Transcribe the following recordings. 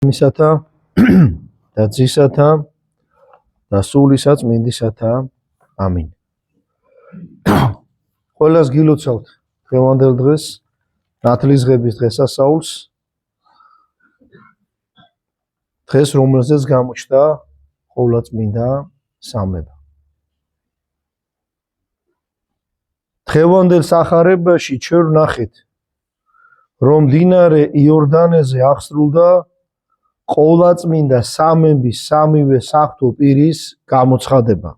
მისათა და ძისათა და სულისა წმინდისათა ამინ. ყველას გილოცავთ დღევანდელ დღეს, ნათლისღების დღესასწაულს, დღეს რომელზეც გამოჩნდა ყოვლადწმინდა სამება. დღევანდელ სახარებაში ჩვენ ვნახეთ, რომ მდინარე იორდანეზე აღსრულდა ყოვლადწმინდა სამების სამივე საღვთო პირის გამოცხადება.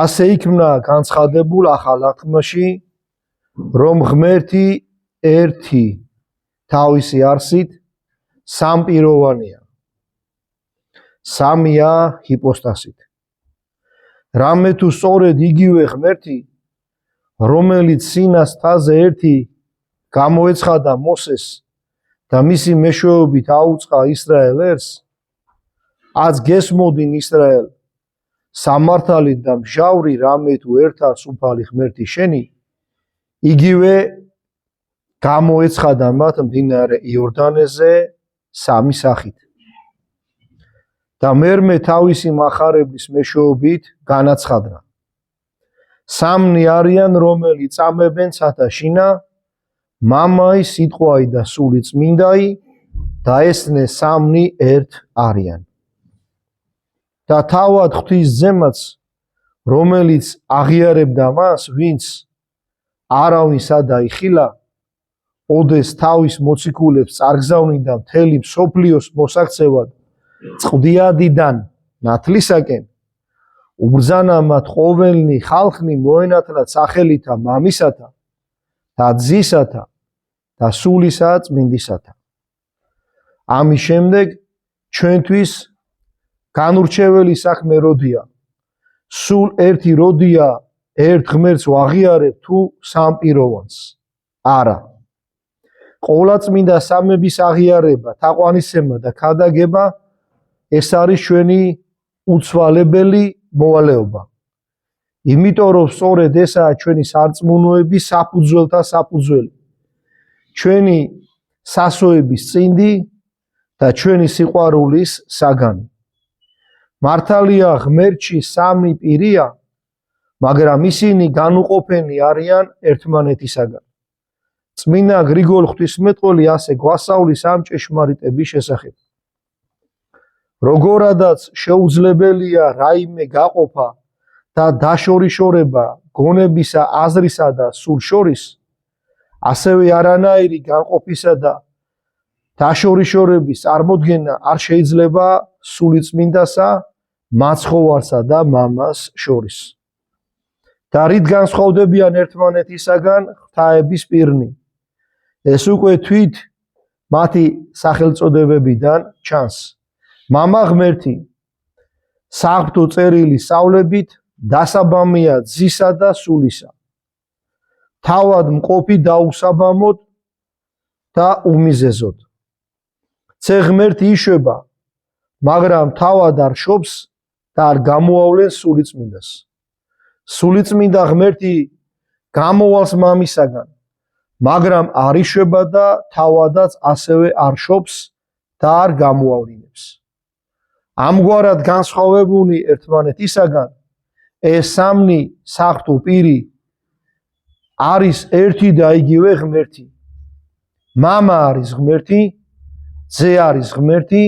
ასე იქნა განცხადებულ ახალ აღთქმაში, რომ ღმერთი ერთი თავისი არსით სამპიროვანია, სამია ჰიპოსტასით. რამე თუ სწორედ იგივე ღმერთი, რომელიც სინას მთაზე ერთი გამოეცხადა მოსეს და მისი მეშვეობით აუწყა ისრაელ ერს, აც გესმოდინ ისრაელ, სამართალით და მჟავრი რამე თუ ერთად სუფალი ღმერთი შენი, იგივე გამოეცხადა მათ მდინარე იორდანეზე სამი სახით. და მერმე თავისი მახარებლის მეშვეობით განაცხადნა. სამნი არიან, რომელი წამებენ ცათაშინა, მამაი, სიტყვაი და სული წმინდაი, და ესნე სამნი ერთ არიან. და თავად ღვთის ძემაც, რომელიც აღიარებდა მას, ვინც არავინ სადაიხილა, ოდეს თავის მოციქულებს წარგზავნიდა მთელი მსოფლიოს მოსაქცევად წყდიადიდან ნათლისაკენ, უბრძანა მათ ყოველნი ხალხნი მოენათლათ სახელითა მამისათა და ძისათა და სულისა წმინდისათა. ამის შემდეგ ჩვენთვის განურჩეველი საქმე როდია, სულ ერთი როდია ერთ ღმერთს ვაღიარებ თუ სამპიროვანს? არა. ყოვლადწმინდა სამების აღიარება, თაყვანისცემა და ქადაგება, ეს არის ჩვენი უცვალებელი მოვალეობა. იმიტომ რომ სწორედ ესაა ჩვენი სარწმუნოების საფუძველთა საფუძველი, ჩვენი სასოების წინდი და ჩვენი სიყვარულის საგანი. მართალია ღმერთში სამი პირია, მაგრამ ისინი განუყოფენი არიან ერთმანეთისაგან. წმინდა გრიგოლ ღვთისმეტყველი ასე გვასწავლის ამ ჭეშმარიტების შესახებ. როგორადაც შეუძლებელია რაიმე გაყოფა და დაშორიშორება გონებისა, აზრისა და სულ შორის, ასევე არანაირი განყოფისა და დაშორიშორების წარმოდგენა არ შეიძლება სულიწმინდასა, მაცხოვარსა და მამას შორის. და რით განსხვავდებიან ერთმანეთისაგან ღვთაების პირნი? ეს უკვე თვით მათი სახელწოდებებიდან ჩანს. მამა ღმერთი საღვთო წერილი სწავლებით დასაბამია ძისა და სულისა. თავად მყოფი დაუსაბამოდ და უმიზეზოდ. ცე ღმერთი იშვება, მაგრამ თავად არ შობს და არ გამოავლენს სულიწმინდას. სულიწმინდა ღმერთი გამოვალს მამისაგან, მაგრამ არ იშვება და თავადაც ასევე არ შობს და არ გამოავლინებს. ამგვარად განსხვავებული ერთმანეთისაგან, ეს სამნი საღვთო პირი არის ერთი და იგივე ღმერთი. მამა არის ღმერთი, ძე არის ღმერთი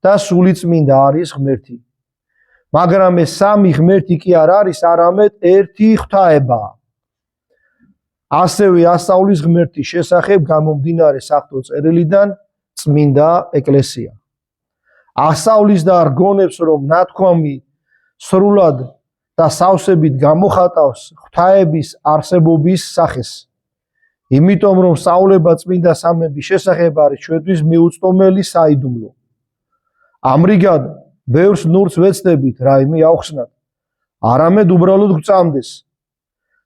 და სულიწმინდა არის ღმერთი. მაგრამ ეს სამი ღმერთი კი არ არის, არამედ ერთი ღვთაებაა. ასევე ასწავლის ღმერთის შესახებ გამომდინარე საღვთო წერილიდან წმინდა ეკლესია. ასწავლის და რგონებს, რომ ნათქვამი სრულად და სავსებით გამოხატავს ღვთაების არსებობის სახეს. იმიტომ რომ სწავლება წმინდა სამების შესახებ არის ჩვენთვის მიუწვდომელი საიდუმლო. ამრიგად, ბევრს ნურს ვეცდებით რაიმე აუხსნათ, არამედ უბრალოდ გვწამდეს.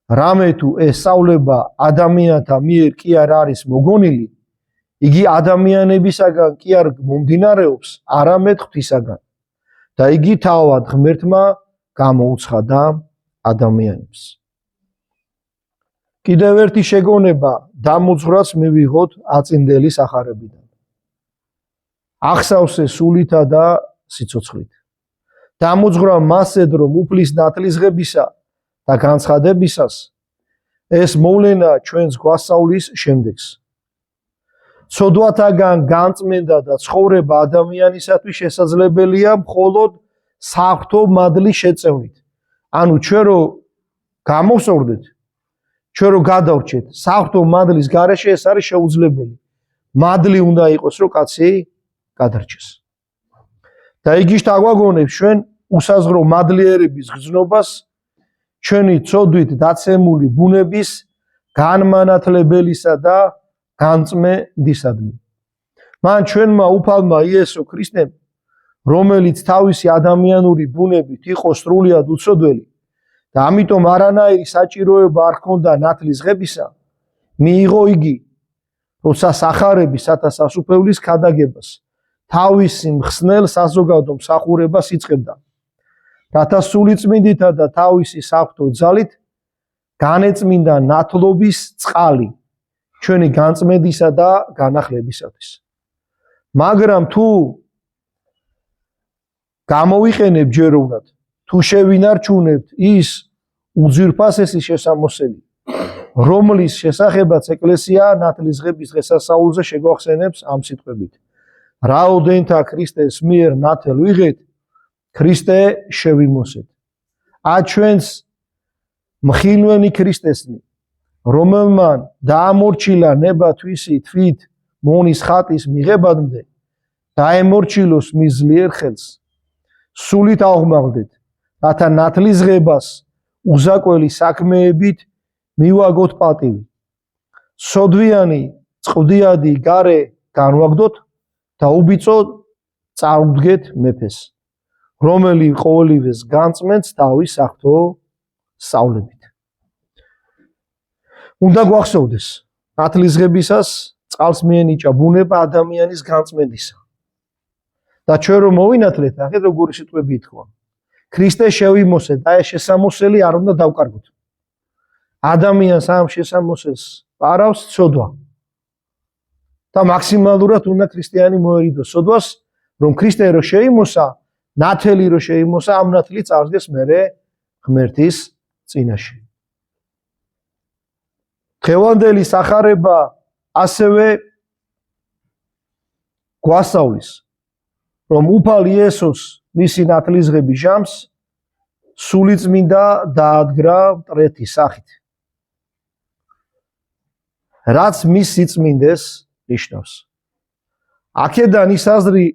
რამე თუ ეს სწავლება ადამიანთა მიერ კი არ არის მოგონილი, იგი ადამიანებისაგან კი არ მომდინარეობს, არამედ ღვთისაგან. და იგი თავად ღმერთმა გამოუცხადა ადამიანებს. კიდევ ერთი შეგონება დამოძღვრაც მივიღოთ აწინდელი სახარებიდან. ახსავსე სულითა და სიცოცხლით. დამოძღვრა მასედ, რომ უფლის ნათლისღებისა და განცხადებისას ეს მოვლენა ჩვენს გვასწავლის შემდეგს. ცოდვათაგან განწმენდა და ცხოვრება ადამიანისათვის შესაძლებელია მხოლოდ საღვთო მადლის შეწევნით. ანუ ჩვენ რო გამოვსწორდეთ, ჩვენ რო გადავრჩეთ საღვთო მადლის გარეშე, ეს არის შეუძლებელი. მადლი უნდა იყოს, რომ კაცი გადარჩეს. და იგი შთაგვაგონებს ჩვენ უსაზღრო მადლიერების გრძნობას ჩვენი ცოდვით დაცემული ბუნების განმანათლებელისა და განწმენდისადმი. მან ჩვენმა უფალმა იესო ქრისტემ, რომელიც თავისი ადამიანური ბუნებით იყო სრულიად უცოდველი და ამიტომ არანაირი საჭიროება არ ჰქონდა ნათლისღებისა, მიიღო იგი, როცა სახარებისა და სასუფეველის ქადაგებას თავისი მხსნელ საზოგადო მსახურებას იწყებდა, რათა სულიწმინდითა და თავისი საღვთო ძალით განეწმინდა ნათლობის წყალი ჩვენი განწმენდისა და განახლებისათვის. მაგრამ თუ გამოვიყენებთ ჯეროვნად, თუ შევინარჩუნებთ ის უძვირფასესი შესამოსელი, რომლის შესახებაც ეკლესია ნათლისღების დღესასწაულზე შეგვახსენებს ამ სიტყვებით: რაოდენთა ქრისტეს მიერ ნათელ ვიღეთ, ქრისტე შევიმოსეთ. ჩვენს მხილვენი ქრისტესნი, რომელმა დაამორჩილა ნება თვისი თვით მონის ხატის მიღებამდე, დაემორჩილოს მის ძლიერ ხელს. სულით ავღმავდეთ, რათა ნათლისღებას უზაკველი საქმეებით მივაგოთ პატივი. სოდვიანი წყვდიადი გარე განვაგდოთ და უბიწო წარუდგეთ მეფეს, რომელი ყოველივეს განწმენს თავის საღვთო სწავლებით. უნდა გვახსოვდეს, ნათლისღებისას წყალს მიენიჭა ბუნება ადამიანის განწმენდისა. და ჩვენ რომ მოვინათლეთ, ნახეთ როგორი სიტყვები ითქვა. ქრისტე შევიმოსეთ და ეს შესამოსელი არ უნდა დავკარგოთ. ადამიანს ამ შესამოსელს პარავს ცოდვა. და მაქსიმალურად უნდა ქრისტიანი მოერიდოს ცოდვას, რომ ქრისტე რო შეიმოსა, ნათელი რო შეიმოსა, ამ ნათლი წარსდგეს მერე ღმერთის წინაშე. დღევანდელი სახარება ასევე გვასწავლის, რომ უფალ იესოს მისი ნათლისღების ჟამს სულიწმინდა დაადგრა მტრეთის სახით, რაც მის სიწმინდეს ნიშნავს. აქედან ის აზრი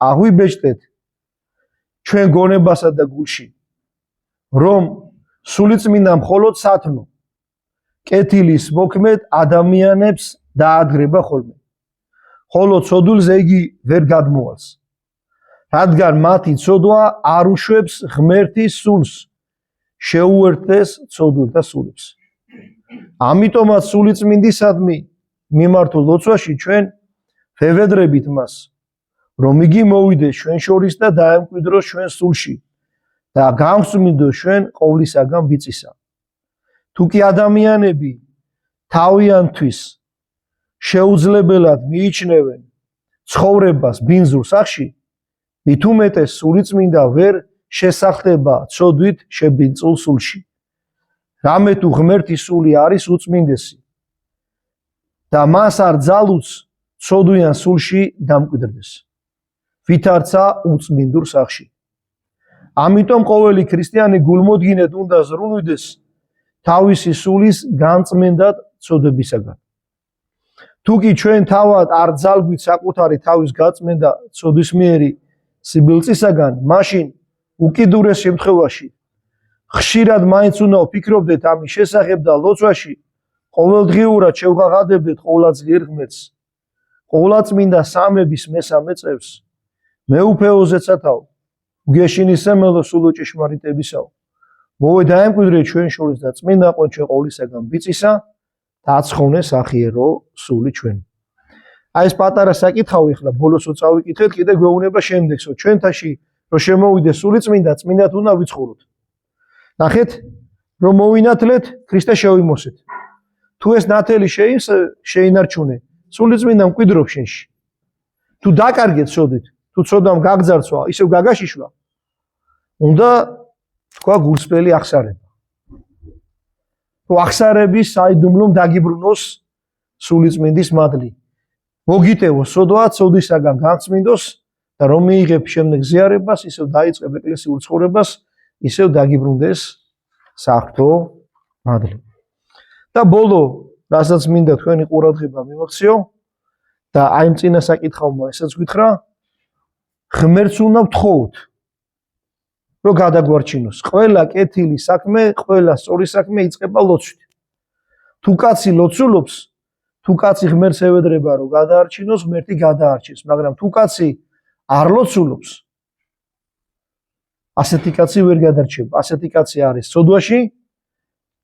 აღვიბეჭდეთ ჩვენ გონებასა და გულში, რომ სულიწმინდა მხოლოდ სათნო, კეთილის მოქმედ ადამიანებს დაადგრება ხოლმე, ხოლო ცოდულზე იგი ვერ გადმოვალს, რადგან მათი ცოდვა არ უშვებს ღმერთის სულს, შეუერთდეს ცოდვილ და სულებს. ამიტომაც სულიწმინდისადმი მიმართულ ლოცვაში ჩვენ ვევედრებით მას, რომ იგი მოვიდეს ჩვენ შორის და დაემკვიდროს ჩვენ სულში და გამსმინდოს ჩვენ ყოვლისაგან ბიწისა. თუ კი ადამიანები თავიანთვის შეუძლებელად მიიჩნევენ ცხოვრებას ბინძურ სახში, მით უმეტეს სულიწმინდა ვერ შესახდება ცოდვით შებინწულ სულში. რამე თუ ღმერთის სული არის უწმინდესი და მას არ ძალუც ცოდვიან სულში დამკვიდრდეს, ვითარცა უწმინდურ სახში. ამიტომ ყოველი ქრისტიანი გულმოდგინედ უნდა ზრუნვიდეს თავისი სულის განწმენდად ცოდებისაგან. თუ კი ჩვენ თავად არ ძალგვით საკუთარი თავის გაწმენდა ცოდვისმიერი სიბილწისაგან, მაშინ უკიდურეს შემთხვევაში ხშირად მაინც უნდა ვფიქრობდეთ ამის შესახებ და ლოცვაში ყოველდღიურად შევღაღადებდეთ ყოვლადღიურ ღმერთს, ყოვლადწმინდა სამების მესამე წევს, მეუფეოზეცათაო, გეშინისმელო სულო ჭეშმარიტებისაო, მოვე დაემკვიდრე ჩვენ შორის და წმინდა ყვენ ჩვენ ყოვლისაგან ბიწისა და აცხოვნე სახიერო სული ჩვენი. ეს პატარა საკითხავი ახლა ბოლოსო წავიკითხეთ, კიდე გვეუბნება შემდეგსო, ჩვენთაში რომ შემოვიდეს სულიწმინდა, წმინდად უნდა ვიცხოვროთ. ნახეთ, რომ მოვინათლეთ, ქრისტე შევიმოსეთ. თუ ეს ნათელი შეინარჩუნე, სულიწმინდა მკვიდრობს შენში. თუ დაკარგეთ სოდით, თუ ცოდამ გაგძარცვა, ისევ გაგაშიშვა, უნდა თქვა გულსფელი აღსარება. თუ აღსარების საიდუმლომ დაგიბრუნოს სულიწმინდის მადლი. მოგიტევოს სოდვა, სოდისაგან განწმინდოს და რომ მიიღებ შემდეგ ზიარებას, ისევ დაიწყებ ეკლესიურ ცხოვრებას, ისევ დაგიბრუნდეს საღვთო მადლი. და ბოლო, რასაც მინდა თქვენი ყურადღება მივაქციო და აი წინა საკითხავმა ესაც გითხრა, ღმერთს უნდა ვთხოვოთ, რომ გადაგვარჩინოს. ყველა კეთილი საქმე, ყველა სწორი საქმე იწყება ლოცვით. თუ კაცი ლოცულობს, თუ კაცი ღმერთს ევედრება, რომ გადაარჩინოს, ღმერთი გადაარჩენს, მაგრამ თუ კაცი არ ლოცულობს, ასეთი კაცი ვერ გადარჩება. ასეთი კაცი არის სოდვაში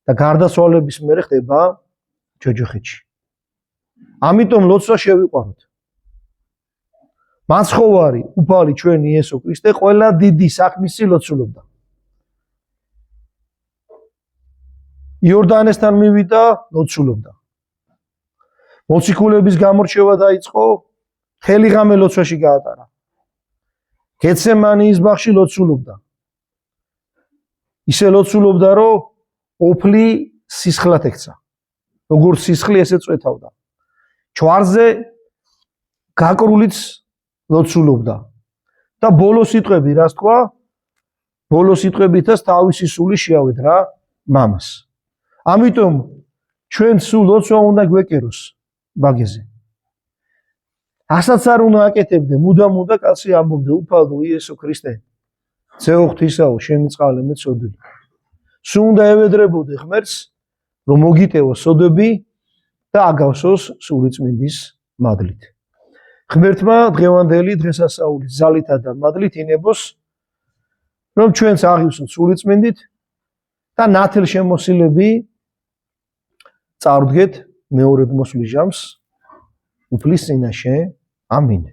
და გარდაცვალების მერე ხდება ჯოჯოხეთში. ამიტომ ლოცვა შევიყვაროთ. მაცხოვარი, უფალი ჩვენი იესო ქრისტე ყველა დიდი საქმისი ლოცულობდა. იორდანესთან მივიდა, ლოცულობდა. მოციქულების გამორჩევა დაიწყო, ხელიღამე ლოცვაში გაატარა. გეცემანის ბაღში ლოცულობდა. ისე ლოცულობდა, რომ ოფლი სისხლად ექცა. როგორც სისხლი ესე წვეთავდა. ჯვარზე გაკრულიც ლოცულობდა. და ბოლო სიტყვები რას თქვა? ბოლო სიტყვებითაც თავისი სული შეავედრა მამას. ამიტომ ჩვენ სულ ლოცვა უნდა გვეკეროს ბაგეზე. ასაც არ უნდა აკეთებდე, მუდამ კაცი ამბობდე, უფალო იესო ქრისტე, ძეო ღვთისაო, შენი წყალე მე ცოდვილი. სულ უნდა ევედრებოდე ღმერთს, რომ მოგიტევოს სოდები და აგავსოს სულიწმინდის მადლით. ღმერთმა დღევანდელი დღესასწაულის ძალითა და მადლით ინებოს, რომ ჩვენც აღივსოთ სულიწმინდით და ნათელშემოსილები წარვდგეთ მეორედ მოსვლის ჟამს უფლის წინაშე. ამინ.